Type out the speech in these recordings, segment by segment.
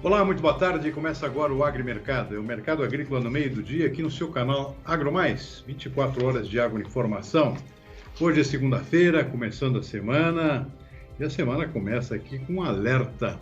Olá, muito boa tarde. Começa agora o Agrimercado. É o mercado agrícola no meio do dia aqui no seu canal AgroMais. 24 horas de agroinformação. Hoje é segunda-feira, começando a semana. E a semana começa aqui com um alerta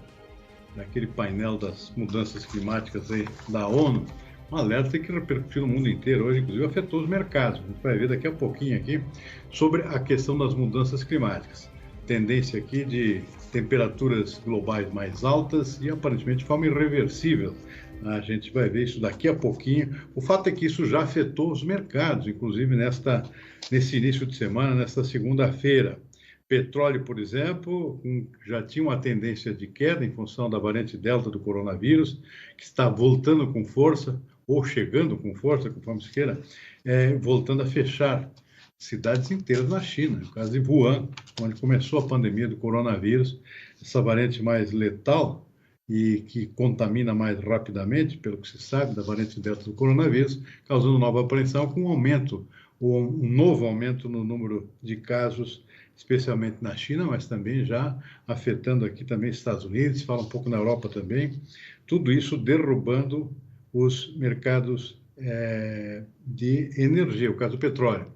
daquele painel das mudanças climáticas aí da ONU. Um alerta que repercutiu no mundo inteiro hoje, inclusive afetou os mercados. A gente vai ver daqui a pouquinho aqui sobre a questão das mudanças climáticas. Tendência aqui de temperaturas globais mais altas e aparentemente de forma irreversível. A gente vai ver isso daqui a pouquinho. O fato é que isso já afetou os mercados, inclusive nesse início de semana, nesta segunda-feira. Petróleo, por exemplo, já tinha uma tendência de queda em função da variante Delta do coronavírus, que está voltando com força, ou chegando com força, conforme se queira, voltando a fechar cidades inteiras na China, no caso de Wuhan, onde começou a pandemia do coronavírus, essa variante mais letal e que contamina mais rapidamente, pelo que se sabe, da variante Delta do coronavírus, causando nova apreensão com um novo aumento no número de casos, especialmente na China, mas também já afetando aqui também Estados Unidos, fala um pouco na Europa também, tudo isso derrubando os mercados de energia, o caso do petróleo.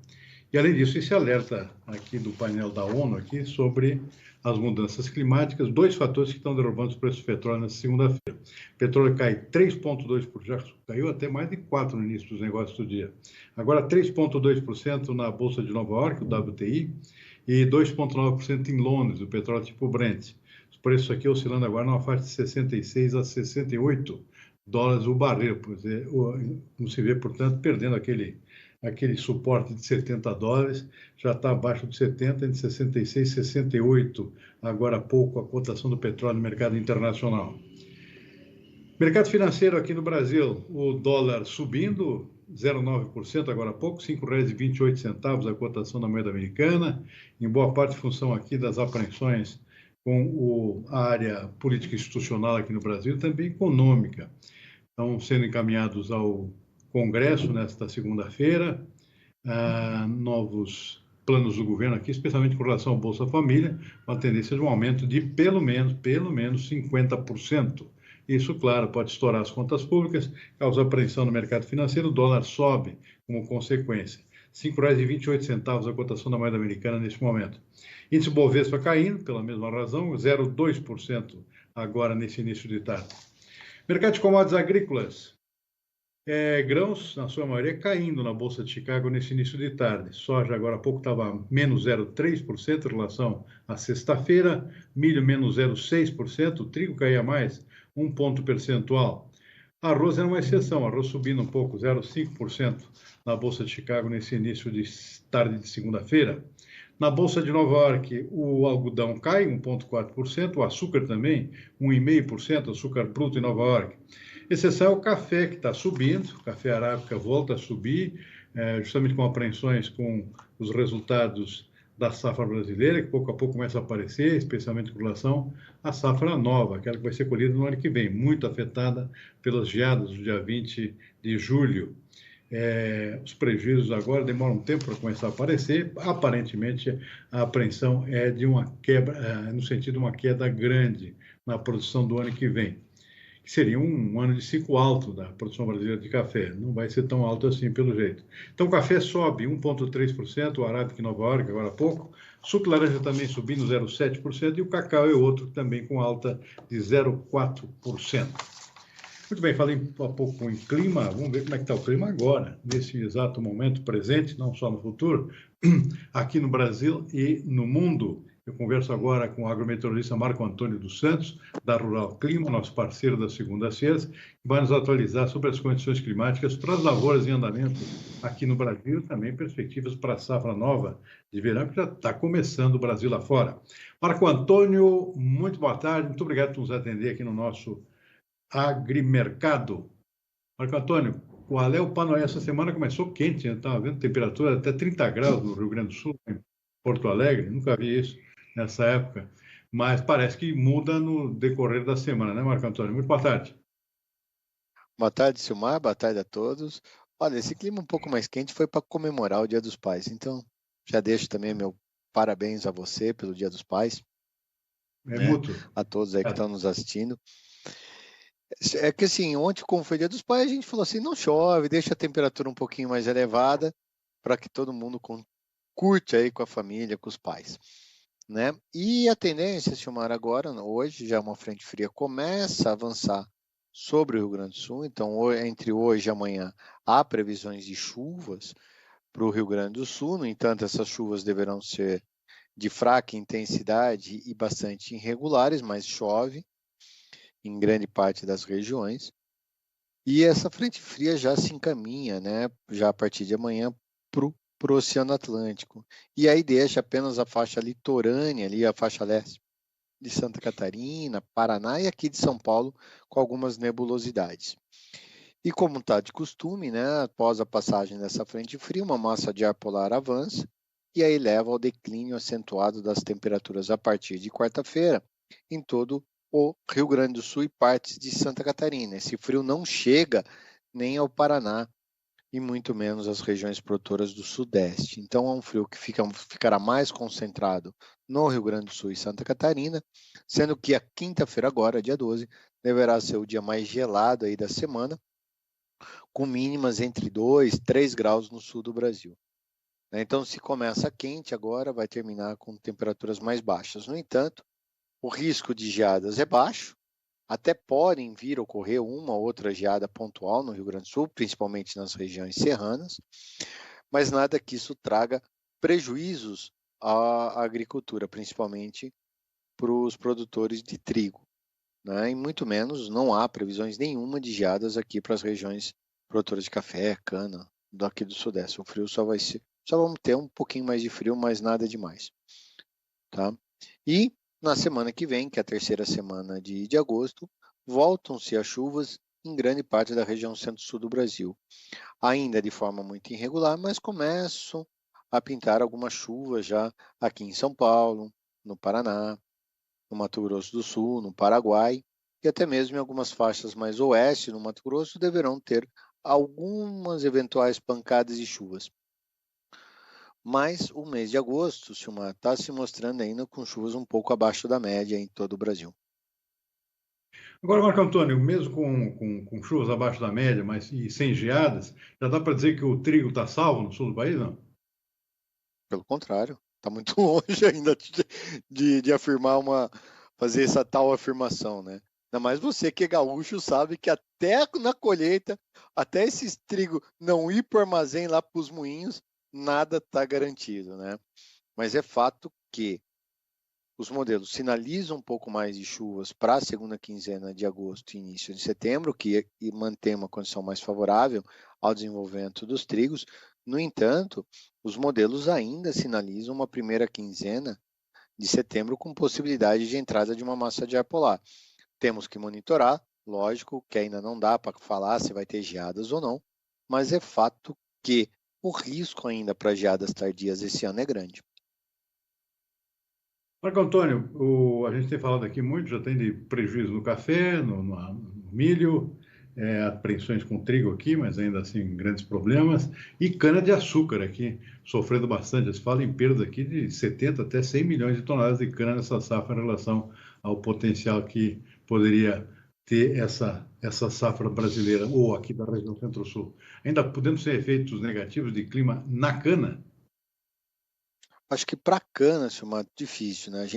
E, além disso, esse alerta aqui do painel da ONU aqui sobre as mudanças climáticas, dois fatores que estão derrubando os preços do petróleo nessa segunda-feira. O petróleo cai 3,2%, já caiu até mais de 4% no início dos negócios do dia. Agora 3,2% na Bolsa de Nova York, o WTI, e 2,9% em Londres, o petróleo tipo Brent. Os preços aqui oscilando agora numa faixa de 66 a 68 dólares o barril, como se vê, portanto, perdendo aquele suporte de 70 dólares, já está abaixo de 70, entre 66 e 68, agora há pouco, a cotação do petróleo no mercado internacional. Mercado financeiro aqui no Brasil, o dólar subindo 0,9% agora há pouco, R$ 5,28 a cotação da moeda americana, em boa parte em função aqui das apreensões com a área política institucional aqui no Brasil e também econômica. Estão sendo encaminhados ao Congresso nesta segunda-feira, novos planos do governo aqui, especialmente com relação ao Bolsa Família, com a tendência de um aumento de pelo menos 50%. Isso, claro, pode estourar as contas públicas, causar apreensão no mercado financeiro, o dólar sobe como consequência. R$ 5,28 a cotação da moeda americana neste momento. Índice Bovespa caindo, pela mesma razão, 0,2% agora nesse início de tarde. Mercado de commodities agrícolas, grãos, na sua maioria, caindo na Bolsa de Chicago nesse início de tarde. Soja, agora há pouco, estava menos 0,3% em relação à sexta-feira, milho menos 0,6%, o trigo caía mais, 1 ponto percentual. Arroz era uma exceção, arroz subindo um pouco, 0,5% na Bolsa de Chicago nesse início de tarde de segunda-feira. Na Bolsa de Nova York, o algodão cai 1,4%, o açúcar também 1,5%, açúcar bruto em Nova York. Exceção é o café, que está subindo, o café arábica volta a subir, justamente com apreensões com os resultados da safra brasileira, que pouco a pouco começa a aparecer, especialmente com relação à safra nova, aquela que vai ser colhida no ano que vem, muito afetada pelas geadas do dia 20 de julho. Os prejuízos agora demoram um tempo para começar a aparecer. Aparentemente, a apreensão é de uma quebra, no sentido de uma queda grande na produção do ano que vem, que seria um ano de ciclo alto da produção brasileira de café. Não vai ser tão alto assim, pelo jeito. Então, o café sobe 1,3%, o arábica em Nova York, agora há pouco. Suco de laranja também subindo 0,7%, e o cacau é outro também com alta de 0,4%. Muito bem, falei há pouco em clima, vamos ver como é que está o clima agora, nesse exato momento presente, não só no futuro, aqui no Brasil e no mundo. Eu converso agora com o agrometeorologista Marco Antônio dos Santos, da Rural Clima, nosso parceiro das segundas-feiras, que vai nos atualizar sobre as condições climáticas para as lavouras em andamento aqui no Brasil, e também perspectivas para a safra nova de verão, que já está começando o Brasil lá fora. Marco Antônio, muito boa tarde, muito obrigado por nos atender aqui no nosso Agrimercado. Marco Antônio, qual é o panorama? Essa semana começou quente, né? Estava vendo temperatura até 30 graus no Rio Grande do Sul, em Porto Alegre, nunca vi isso nessa época, mas parece que muda no decorrer da semana, né, Marco Antônio? Muito boa tarde. Boa tarde, Silmar, boa tarde a todos. Olha, esse clima um pouco mais quente foi para comemorar o Dia dos Pais, então já deixo também meu parabéns a você pelo Dia dos Pais, É né? mútuo. A todos aí que estão nos assistindo. É que assim, ontem, como foi Dia dos Pais, a gente falou assim, não chove, deixa a temperatura um pouquinho mais elevada para que todo mundo curte aí com a família, com os pais, né? E a tendência, Silmar, agora, hoje, já uma frente fria começa a avançar sobre o Rio Grande do Sul, então entre hoje e amanhã há previsões de chuvas para o Rio Grande do Sul, no entanto, essas chuvas deverão ser de fraca intensidade e bastante irregulares, mas chove em grande parte das regiões. E essa frente fria já se encaminha, né, já a partir de amanhã, para o Oceano Atlântico. E aí deixa apenas a faixa litorânea, ali, a faixa leste de Santa Catarina, Paraná e aqui de São Paulo, com algumas nebulosidades. E como está de costume, né, após a passagem dessa frente fria, uma massa de ar polar avança e aí leva ao declínio acentuado das temperaturas a partir de quarta-feira em todo o Rio Grande do Sul e partes de Santa Catarina. Esse frio não chega nem ao Paraná e muito menos às regiões produtoras do Sudeste. Então é um frio que ficará mais concentrado no Rio Grande do Sul e Santa Catarina, sendo que a quinta-feira agora, dia 12, deverá ser o dia mais gelado aí da semana, com mínimas entre 2 e 3 graus no sul do Brasil. Então, se começa quente agora, vai terminar com temperaturas mais baixas. No entanto, o risco de geadas é baixo, até podem vir a ocorrer uma ou outra geada pontual no Rio Grande do Sul, principalmente nas regiões serranas, mas nada que isso traga prejuízos à agricultura, principalmente para os produtores de trigo, né? E muito menos, não há previsões nenhuma de geadas aqui para as regiões produtoras de café, cana, daqui do Sudeste. O frio só vamos ter um pouquinho mais de frio, mas nada demais, tá? E na semana que vem, que é a terceira semana de agosto, voltam-se as chuvas em grande parte da região centro-sul do Brasil. Ainda de forma muito irregular, mas começam a pintar algumas chuvas já aqui em São Paulo, no Paraná, no Mato Grosso do Sul, no Paraguai, e até mesmo em algumas faixas mais oeste, no Mato Grosso, deverão ter algumas eventuais pancadas de chuvas. Mas o mês de agosto, Silmar, está se mostrando ainda com chuvas um pouco abaixo da média em todo o Brasil. Agora, Marco Antônio, mesmo com chuvas abaixo da média, mas e sem geadas, já dá para dizer que o trigo está salvo no sul do país, não? Pelo contrário, está muito longe ainda de afirmar fazer essa tal afirmação, né? Ainda mais você que é gaúcho sabe que até na colheita, até esse trigo não ir para o armazém lá para os moinhos, nada está garantido, né? Mas é fato que os modelos sinalizam um pouco mais de chuvas para a segunda quinzena de agosto e início de setembro, que mantém uma condição mais favorável ao desenvolvimento dos trigos. No entanto, os modelos ainda sinalizam uma primeira quinzena de setembro com possibilidade de entrada de uma massa de ar polar. Temos que monitorar, lógico que ainda não dá para falar se vai ter geadas ou não, mas é fato que o risco ainda para geadas tardias esse ano é grande. Marco Antônio, a gente tem falado aqui muito, já tem de prejuízo no café, no milho, apreensões com trigo aqui, mas ainda assim grandes problemas, e cana-de-açúcar aqui, sofrendo bastante. Se fala em perda aqui de 70 até 100 milhões de toneladas de cana nessa safra em relação ao potencial que poderia ter essa safra brasileira, ou aqui da região Centro-Sul. Ainda podendo ser efeitos negativos de clima na cana? Acho que para cana, Silmar, difícil, né?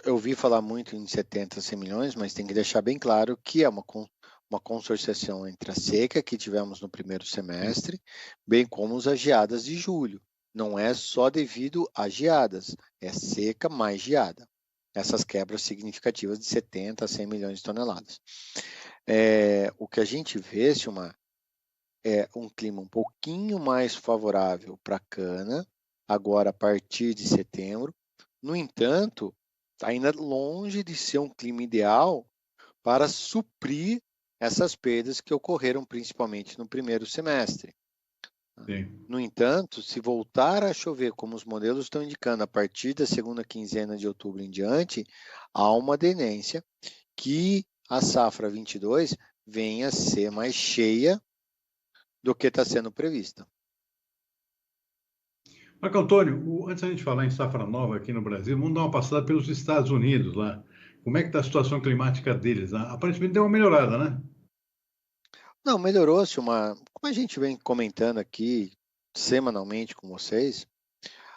Eu ouvi falar muito em 70, 100 milhões, mas tem que deixar bem claro que é uma consorciação entre a seca que tivemos no primeiro semestre, bem como as geadas de julho. Não é só devido às geadas, é seca mais geada. Essas quebras significativas de 70 a 100 milhões de toneladas. O que a gente vê, Silmar, é um clima um pouquinho mais favorável para a cana, agora a partir de setembro. No entanto, ainda longe de ser um clima ideal para suprir essas perdas que ocorreram principalmente no primeiro semestre. Sim. No entanto, se voltar a chover, como os modelos estão indicando, a partir da segunda quinzena de outubro em diante, há uma tendência que a safra 22 venha a ser mais cheia do que está sendo prevista. Marco Antônio, antes da gente falar em safra nova aqui no Brasil, vamos dar uma passada pelos Estados Unidos lá, Como é que está a situação climática deles? Aparentemente deu uma melhorada, né? Não, melhorou-se como a gente vem comentando aqui semanalmente com vocês,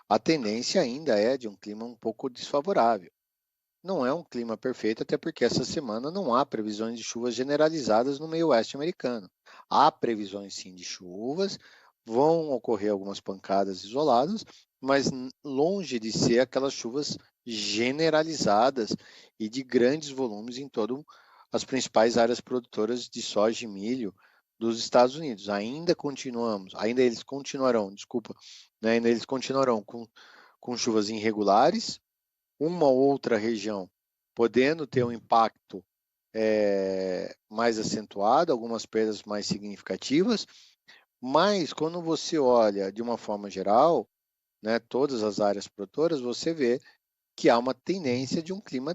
a tendência ainda é de um clima um pouco desfavorável. Não é um clima perfeito, até porque essa semana não há previsões de chuvas generalizadas no meio oeste americano. Há previsões sim de chuvas, vão ocorrer algumas pancadas isoladas, mas longe de ser aquelas chuvas generalizadas e de grandes volumes em todas as principais áreas produtoras de soja e milho dos Estados Unidos. Ainda eles continuarão, desculpa, né, ainda eles continuarão com chuvas irregulares, uma ou outra região podendo ter um impacto mais acentuado, algumas perdas mais significativas, mas quando você olha de uma forma geral, né, todas as áreas produtoras, você vê que há uma tendência de um clima,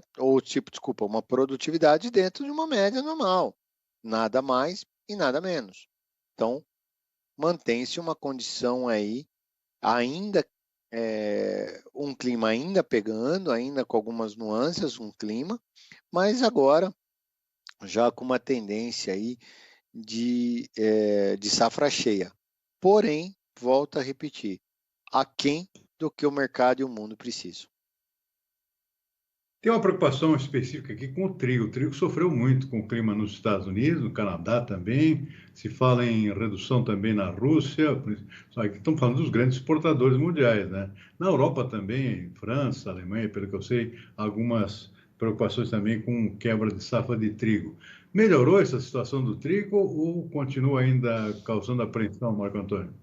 uma produtividade dentro de uma média normal, nada mais e nada menos. Então, mantém-se uma condição aí ainda um clima ainda pegando, ainda com algumas nuances, um clima, mas agora já com uma tendência aí de safra cheia. Porém, volto a repetir, aquém do que o mercado e o mundo precisam. Tem uma preocupação específica aqui com o trigo. O trigo sofreu muito com o clima nos Estados Unidos, no Canadá também. Se fala em redução também na Rússia. Só que estamos falando dos grandes exportadores mundiais, né? Na Europa também, França, Alemanha, pelo que eu sei, algumas preocupações também com quebra de safra de trigo. Melhorou essa situação do trigo ou continua ainda causando apreensão, Marco Antônio?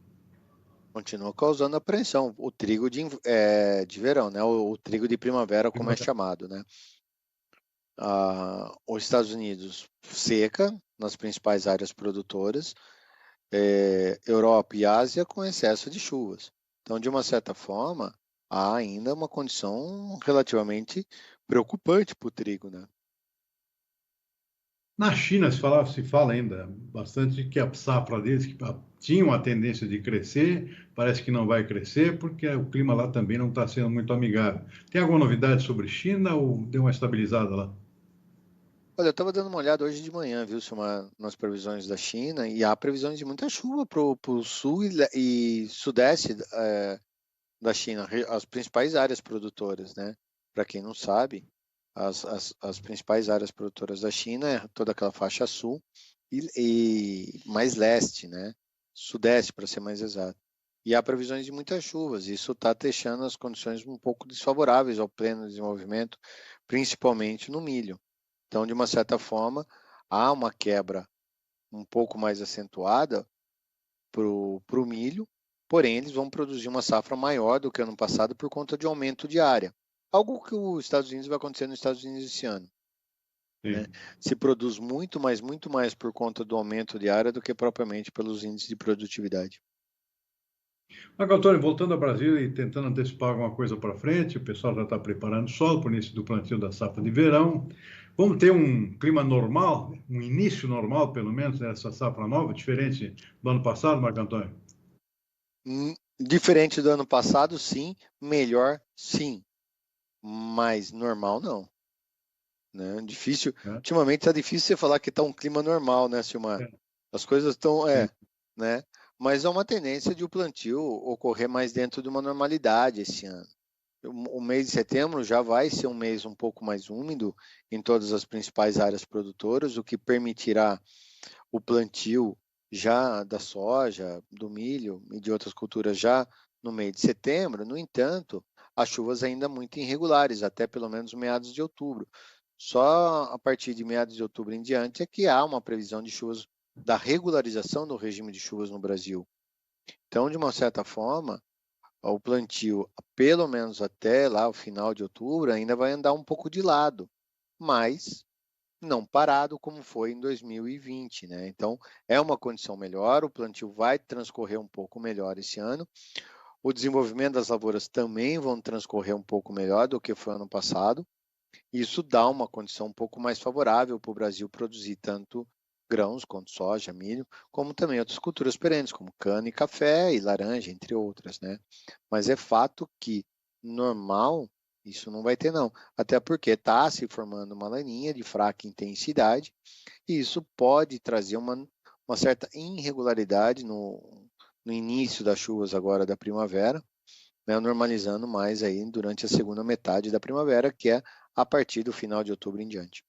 Continua causando apreensão. O trigo de verão, né? O trigo de primavera, como é chamado, né? Os Estados Unidos seca nas principais áreas produtoras, Europa e Ásia com excesso de chuvas. Então, de uma certa forma, há ainda uma condição relativamente preocupante para o trigo, né? Na China se fala ainda bastante que a safra deles que tinha uma tendência de crescer, parece que não vai crescer porque o clima lá também não está sendo muito amigável. Tem alguma novidade sobre China ou deu uma estabilizada lá? Olha, eu estava dando uma olhada hoje de manhã, viu, nas previsões da China, e há previsões de muita chuva para o sul e sudeste da China, as principais áreas produtoras, né? Para quem não sabe, as principais áreas produtoras da China é toda aquela faixa sul e mais leste, né? Sudeste, para ser mais exato. E há previsões de muitas chuvas. Isso está deixando as condições um pouco desfavoráveis ao pleno desenvolvimento, principalmente no milho. Então, de uma certa forma, há uma quebra um pouco mais acentuada para o milho, porém eles vão produzir uma safra maior do que ano passado por conta de aumento de área. Algo que os Estados Unidos vai acontecer nos Estados Unidos esse ano. Né? Sim. Se produz muito mais por conta do aumento de área do que propriamente pelos índices de produtividade. Marco Antônio, voltando ao Brasil e tentando antecipar alguma coisa para frente, o pessoal já está preparando o solo para o início do plantio da safra de verão. Vamos ter um clima normal, um início normal, pelo menos, nessa safra nova, diferente do ano passado, Marco Antônio? Diferente do ano passado, sim. Melhor, sim. Mas normal, não. Né? Difícil. É, Ultimamente está difícil você falar que está um clima normal, né, Silmar? é, As coisas estão, sim. né? Mas é uma tendência de o plantio ocorrer mais dentro de uma normalidade esse ano. O mês de setembro já vai ser um mês um pouco mais úmido em todas as principais áreas produtoras, o que permitirá o plantio já da soja, do milho e de outras culturas já no mês de setembro. No entanto, as chuvas ainda muito irregulares, até pelo menos meados de outubro. Só a partir de meados de outubro em diante é que há uma previsão de chuvas, da regularização do regime de chuvas no Brasil. Então, de uma certa forma, o plantio, pelo menos até lá o final de outubro, ainda vai andar um pouco de lado, mas não parado como foi em 2020, né? Então, é uma condição melhor, o plantio vai transcorrer um pouco melhor esse ano, o desenvolvimento das lavouras também vão transcorrer um pouco melhor do que foi ano passado. Isso dá uma condição um pouco mais favorável para o Brasil produzir tanto grãos quanto soja, milho, como também outras culturas perenes, como cana e café e laranja, entre outras, né? Mas é fato que normal Isso não vai ter, não. Até porque está se formando uma laninha de fraca intensidade e isso pode trazer uma certa irregularidade no início das chuvas agora da primavera, né, normalizando mais aí durante a segunda metade da primavera, que é a partir do final de outubro em diante.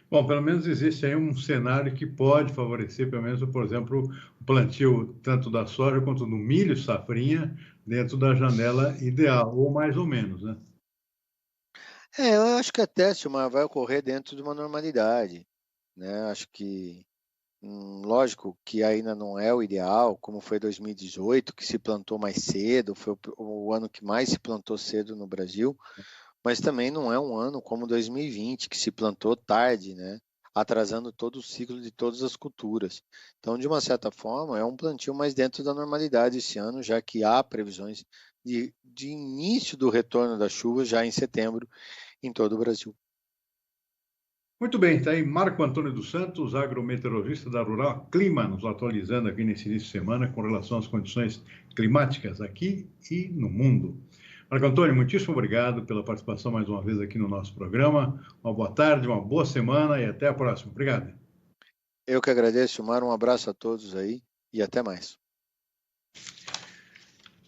Bom, pelo menos existe aí um cenário que pode favorecer, pelo menos, por exemplo, o plantio tanto da soja quanto do milho safrinha dentro da janela ideal, ou mais ou menos, né? Eu acho que até, Silmar, vai ocorrer dentro de uma normalidade, né? Acho que, lógico que ainda não é o ideal, como foi 2018, que se plantou mais cedo, foi o ano que mais se plantou cedo no Brasil, mas também não é um ano como 2020, que se plantou tarde, né? Atrasando todo o ciclo de todas as culturas. Então, de uma certa forma, é um plantio mais dentro da normalidade esse ano, já que há previsões de início do retorno das chuvas já em setembro em todo o Brasil. Muito bem, está aí Marco Antônio dos Santos, agrometeorologista da Rural Clima, nos atualizando aqui nesse início de semana com relação às condições climáticas aqui e no mundo. Marco Antônio, muitíssimo obrigado pela participação mais uma vez aqui no nosso programa. Uma boa tarde, uma boa semana e até a próxima. Obrigado. Eu que agradeço, Mar, um abraço a todos aí e até mais.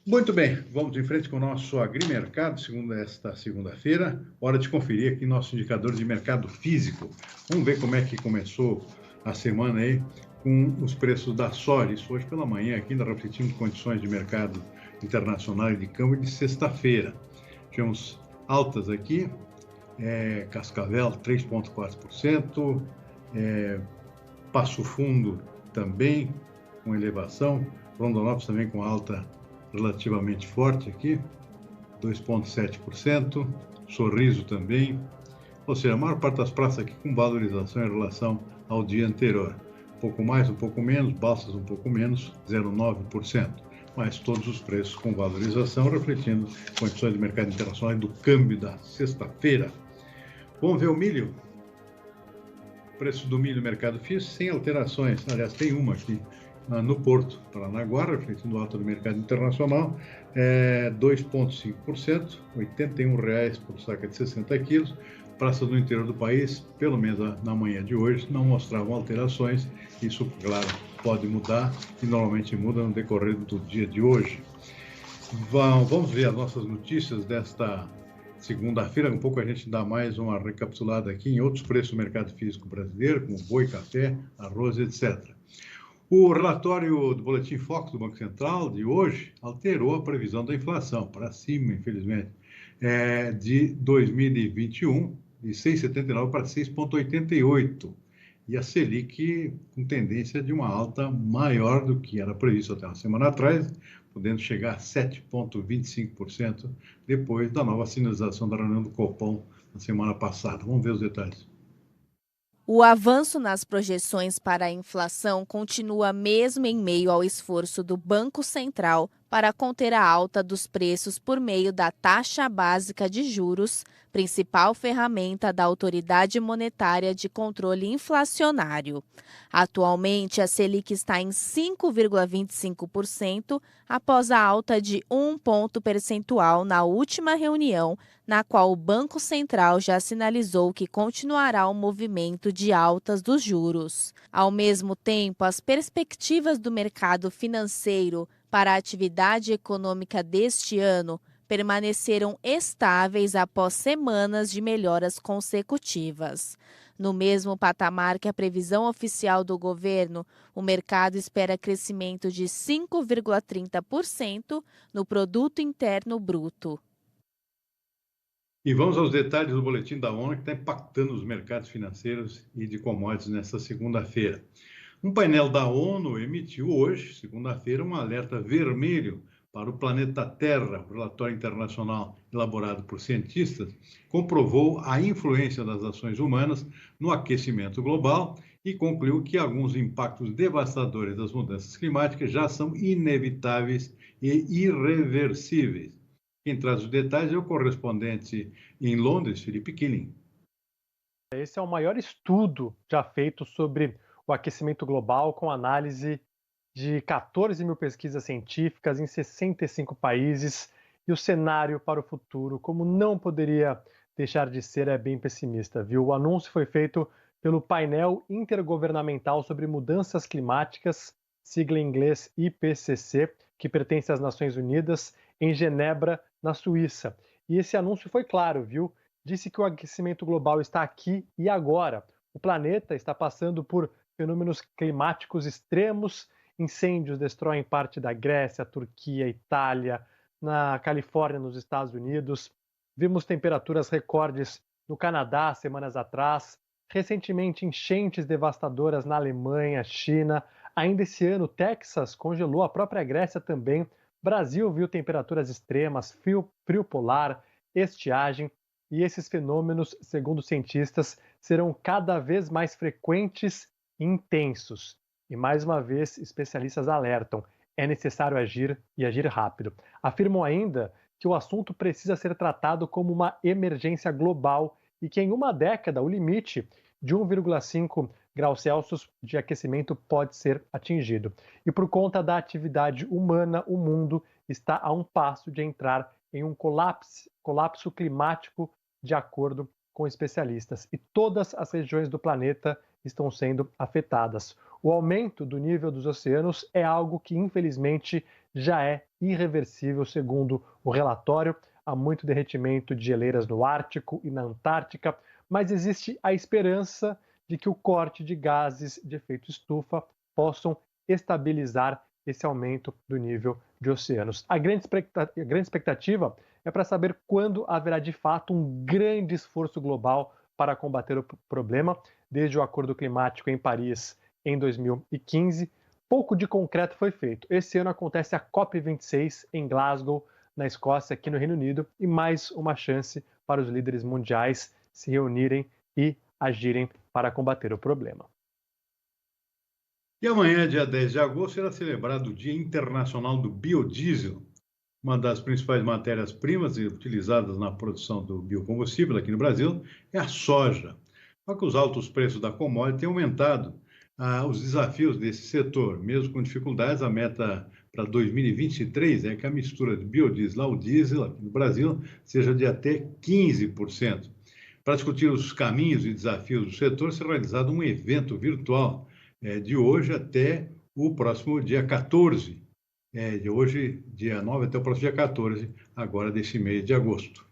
Muito bem, vamos em frente com o nosso agrimercado, esta segunda-feira. Hora de conferir aqui nosso indicador de mercado físico. Vamos ver como é que começou a semana aí com os preços da soja. Isso hoje pela manhã, aqui ainda refletindo condições de mercado internacional e de câmbio de sexta-feira. Tivemos altas aqui, Cascavel 3,4%, Passo Fundo também com elevação, Rondonópolis também com alta relativamente forte aqui, 2,7%, Sorriso também, ou seja, a maior parte das praças aqui com valorização em relação ao dia anterior. Um pouco mais, um pouco menos, Balsas um pouco menos, 0,9%, mas todos os preços com valorização, refletindo condições de mercado internacional e do câmbio da sexta-feira. Vamos ver o milho? O preço do milho no mercado físico sem alterações, aliás, tem uma aqui, no Porto, Paranaguá, refletindo alta do mercado internacional, 2,5%, R$ 81,00 por saca de 60 quilos. Praças do interior do país, pelo menos na manhã de hoje, não mostravam alterações. Isso, claro, pode mudar e normalmente muda no decorrer do dia de hoje. Vamos ver as nossas notícias desta segunda-feira. Um pouco a gente dá mais uma recapitulada aqui em outros preços do mercado físico brasileiro, como boi, café, arroz, etc. O relatório do Boletim Focus do Banco Central de hoje alterou a previsão da inflação para cima, infelizmente, de 2021, de 6,79 para 6,88. E a Selic com tendência de uma alta maior do que era previsto até uma semana atrás, podendo chegar a 7,25% depois da nova sinalização da reunião do Copom na semana passada. Vamos ver os detalhes. O avanço nas projeções para a inflação continua mesmo em meio ao esforço do Banco Central para conter a alta dos preços por meio da taxa básica de juros, principal ferramenta da Autoridade Monetária de Controle Inflacionário. Atualmente, a Selic está em 5,25% após a alta de 1 ponto percentual na última reunião, na qual o Banco Central já sinalizou que continuará o movimento de altas dos juros. Ao mesmo tempo, as perspectivas do mercado financeiro para a atividade econômica deste ano permaneceram estáveis após semanas de melhoras consecutivas. No mesmo patamar que a previsão oficial do governo, o mercado espera crescimento de 5,30% no Produto Interno Bruto. E vamos aos detalhes do boletim da ONU que está impactando os mercados financeiros e de commodities nesta segunda-feira. Um painel da ONU emitiu hoje, segunda-feira, um alerta vermelho para o planeta Terra. O relatório internacional elaborado por cientistas comprovou a influência das ações humanas no aquecimento global e concluiu que alguns impactos devastadores das mudanças climáticas já são inevitáveis e irreversíveis. Quem traz os detalhes é o correspondente em Londres, Felipe Killing. Esse é o maior estudo já feito sobre o aquecimento global, com análise de 14 mil pesquisas científicas em 65 países E o cenário para o futuro, como não poderia deixar de ser, é bem pessimista, viu? O anúncio foi feito pelo painel intergovernamental sobre mudanças climáticas, sigla em inglês IPCC, que pertence às Nações Unidas, em Genebra, na Suíça. E esse anúncio foi claro, viu? Disse que o aquecimento global está aqui e agora. O planeta está passando por fenômenos climáticos extremos, incêndios destroem parte da Grécia, Turquia, Itália, na Califórnia, nos Estados Unidos. Vimos temperaturas recordes no Canadá semanas atrás. Recentemente, enchentes devastadoras na Alemanha, China. Ainda esse ano, Texas congelou, a própria Grécia também. Brasil viu temperaturas extremas, frio polar, estiagem. E esses fenômenos, segundo cientistas, serão cada vez mais frequentes e intensos. E mais uma vez, especialistas alertam: é necessário agir e agir rápido. Afirmam ainda que o assunto precisa ser tratado como uma emergência global e que em uma década o limite de 1,5 graus Celsius de aquecimento pode ser atingido. E por conta da atividade humana, o mundo está a um passo de entrar em um colapso climático, de acordo com especialistas. E todas as regiões do planeta estão sendo afetadas. O aumento do nível dos oceanos é algo que, infelizmente, já é irreversível, segundo o relatório. Há muito derretimento de geleiras no Ártico e na Antártica, mas existe a esperança de que o corte de gases de efeito estufa possam estabilizar esse aumento do nível de oceanos. A grande expectativa é para saber quando haverá de fato um grande esforço global para combater o problema. Desde o Acordo Climático em Paris em 2015, pouco de concreto foi feito. Esse ano acontece a COP26 em Glasgow, na Escócia, aqui no Reino Unido, e mais uma chance para os líderes mundiais se reunirem e agirem para combater o problema. E amanhã, dia 10 de agosto, será celebrado o Dia Internacional do Biodiesel, uma das principais matérias-primas utilizadas na produção do biocombustível aqui no Brasil é a soja. Só que os altos preços da commodity têm aumentado os desafios desse setor. Mesmo com dificuldades, a meta para 2023 é que a mistura de biodiesel ao diesel aqui no Brasil seja de até 15%. Para discutir os caminhos e desafios do setor, será realizado um evento virtual de hoje até o próximo dia 14. De hoje, dia 9, até o próximo dia 14, agora desse mês de agosto.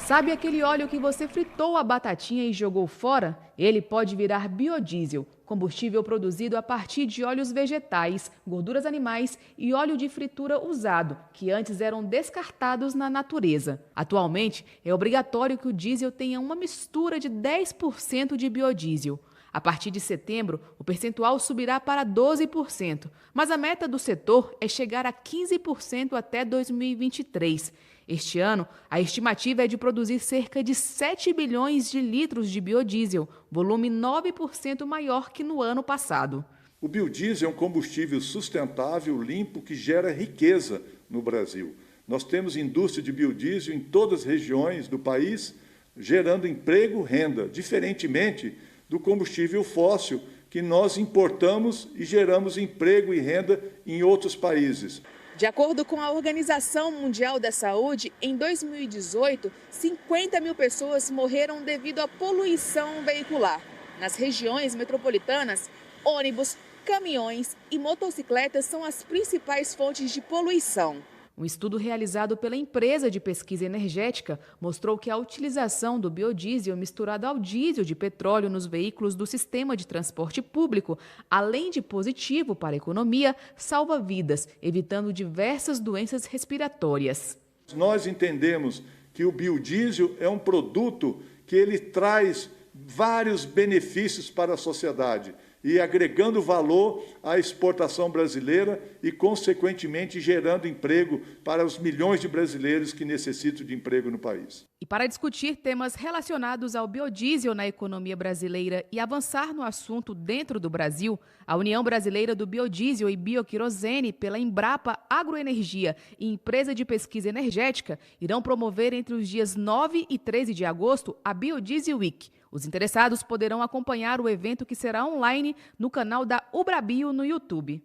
Sabe aquele óleo que você fritou a batatinha e jogou fora? Ele pode virar biodiesel, combustível produzido a partir de óleos vegetais, gorduras animais e óleo de fritura usado, que antes eram descartados na natureza. Atualmente, é obrigatório que o diesel tenha uma mistura de 10% de biodiesel. A partir de setembro, o percentual subirá para 12%, mas a meta do setor é chegar a 15% até 2023. Este ano, a estimativa é de produzir cerca de 7 bilhões de litros de biodiesel, volume 9% maior que no ano passado. O biodiesel é um combustível sustentável, limpo, que gera riqueza no Brasil. Nós temos indústria de biodiesel em todas as regiões do país, gerando emprego, renda, diferentemente do combustível fóssil que nós importamos e geramos emprego e renda em outros países. De acordo com a Organização Mundial da Saúde, em 2018, 50 mil pessoas morreram devido à poluição veicular. Nas regiões metropolitanas, ônibus, caminhões e motocicletas são as principais fontes de poluição. Um estudo realizado pela empresa de pesquisa energética mostrou que a utilização do biodiesel misturado ao diesel de petróleo nos veículos do sistema de transporte público, além de positivo para a economia, salva vidas, evitando diversas doenças respiratórias. Nós entendemos que o biodiesel é um produto que ele traz vários benefícios para a sociedade e agregando valor à exportação brasileira e, consequentemente, gerando emprego para os milhões de brasileiros que necessitam de emprego no país. E para discutir temas relacionados ao biodiesel na economia brasileira e avançar no assunto dentro do Brasil, a União Brasileira do Biodiesel e Bioquerosene, pela Embrapa Agroenergia e Empresa de Pesquisa Energética, irão promover entre os dias 9 e 13 de agosto a Biodiesel Week. Os interessados poderão acompanhar o evento, que será online, no canal da Ubrabio no YouTube.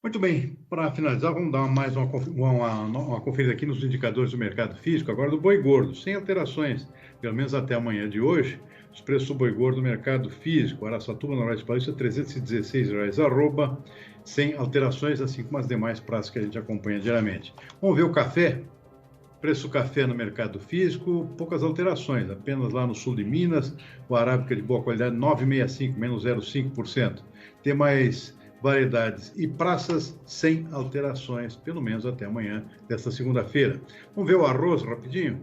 Muito bem, para finalizar, vamos dar mais uma conferida aqui nos indicadores do mercado físico, agora do boi gordo, sem alterações, pelo menos até amanhã de hoje. Os preços do boi gordo no mercado físico, Araçatuba, Noroeste Paulista, R$ 316, arroba, sem alterações, assim como as demais praças que a gente acompanha diariamente. Vamos ver o café. Preço do café no mercado físico, poucas alterações, apenas lá no sul de Minas, o arábica de boa qualidade, 9,65, menos 0,5%. Tem mais variedades e praças sem alterações, pelo menos até amanhã desta segunda-feira. Vamos ver o arroz rapidinho.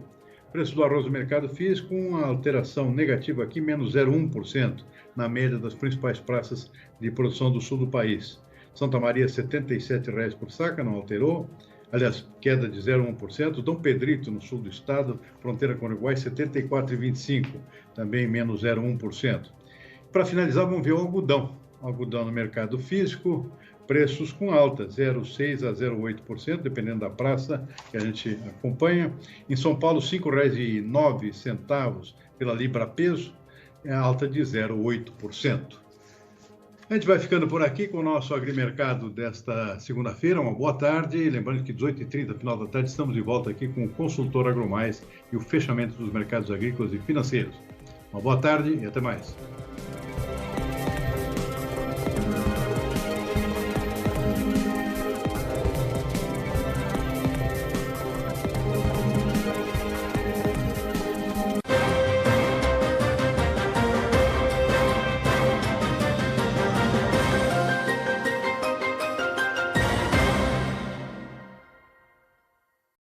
Preço do arroz no mercado físico, uma alteração negativa aqui, menos 0,1%, na média das principais praças de produção do sul do país. Santa Maria, R$ 77,00 por saca, não alterou. Aliás, queda de 0,1%. Dom Pedrito, no sul do estado, fronteira com o Uruguai, R$ 74,25, também menos 0,1%. Para finalizar, vamos ver o algodão. Algodão no mercado físico, preços com alta, 0,6% a 0,8%, dependendo da praça que a gente acompanha. Em São Paulo, R$ 5,09 pela libra peso, alta de 0,8%. A gente vai ficando por aqui com o nosso agrimercado desta segunda-feira. Uma boa tarde. Lembrando que 18h30, final da tarde, estamos de volta aqui com o Consultor AgroMais e o fechamento dos mercados agrícolas e financeiros. Uma boa tarde e até mais.